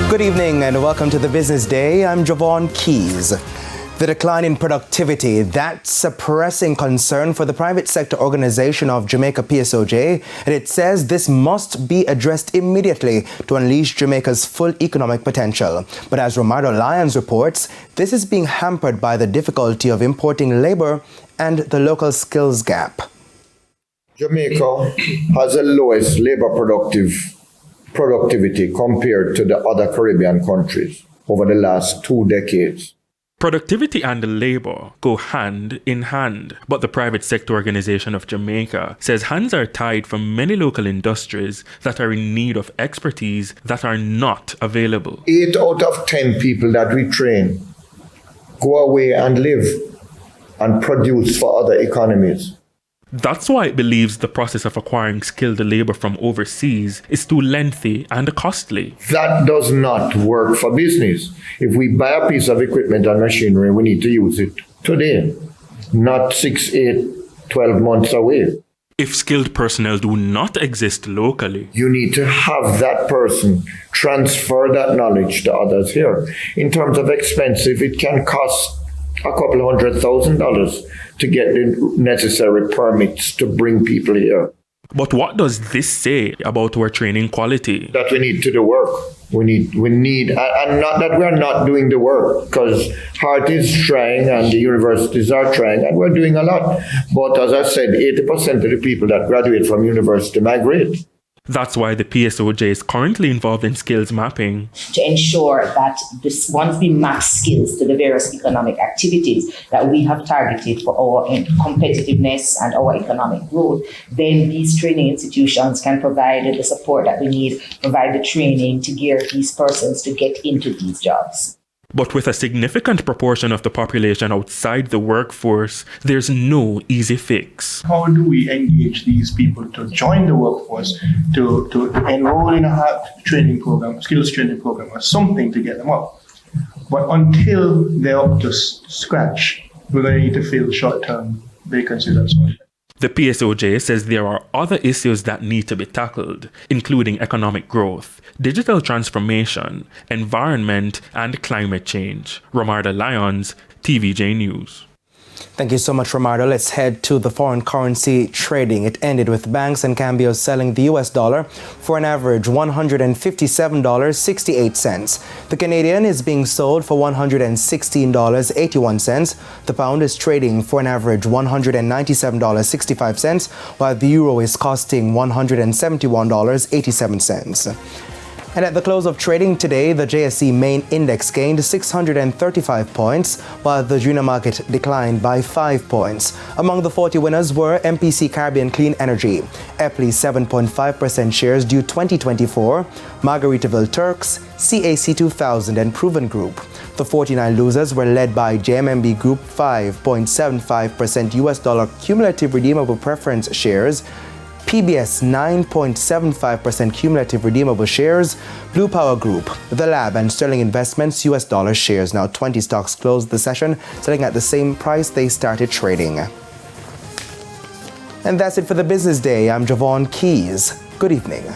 Good evening and welcome to the Business Day. I'm Javon Keys. The decline in productivity, that's a pressing concern for the private sector organization of Jamaica PSOJ, and it says this must be addressed immediately to unleash Jamaica's full economic potential. But as Romardo Lyons reports, this is being hampered by the difficulty of importing labor and the local skills gap. Jamaica has the lowest labor productivity compared to the other Caribbean countries over the last 2 decades. Productivity and labor go hand in hand, but the private sector organization of Jamaica says hands are tied for many local industries that are in need of expertise that are not available. 8 out of 10 people that we train go away and live and produce for other economies. That's why it believes the process of acquiring skilled labor from overseas is too lengthy and costly. That does not work for business. If we buy a piece of equipment and machinery, we need to use it today, not 6, 8, 12 months away. If skilled personnel do not exist locally, you need to have that person transfer that knowledge to others here. In terms of expensive, it can cost a couple $100,000 to get the necessary permits to bring people here. But what does this say about our training quality? That we need to do work. We need, and not that we're not doing the work, because Heart is trying and the universities are trying, and we're doing a lot. But as I said, 80% of the people that graduate from university migrate. That's why the PSOJ is currently involved in skills mapping. To ensure that once we map skills to the various economic activities that we have targeted for our competitiveness and our economic growth, then these training institutions can provide the support that we need, provide the training to gear these persons to get into these jobs. But with a significant proportion of the population outside the workforce, there's no easy fix. How do we engage these people to join the workforce, to enroll in a training program, skills training program, or something to get them up? But until they're up to scratch, we're going to need to fill short-term vacancies and so on. The PSOJ says there are other issues that need to be tackled, including economic growth, digital transformation, environment, and climate change. Romardo Lyons, TVJ News. Thank you so much, Romardo. Let's head to the foreign currency trading. It ended with banks and cambios selling the US dollar for an average $157.68. The Canadian is being sold for $116.81. The pound is trading for an average $197.65, while the euro is costing $171.87. And at the close of trading today, the JSE main index gained 635 points, while the junior market declined by 5 points. Among the 40 winners were MPC Caribbean Clean Energy, Epley 7.5% shares due 2024, Margaritaville Turks, CAC 2000 and Proven Group. The 49 losers were led by JMMB Group 5.75% US dollar cumulative redeemable preference shares, PBS 9.75% cumulative redeemable shares, Blue Power Group, The Lab and Sterling Investments US dollar shares. Now 20 stocks closed the session, selling at the same price they started trading. And that's it for the Business Day. I'm Javon Keys. Good evening.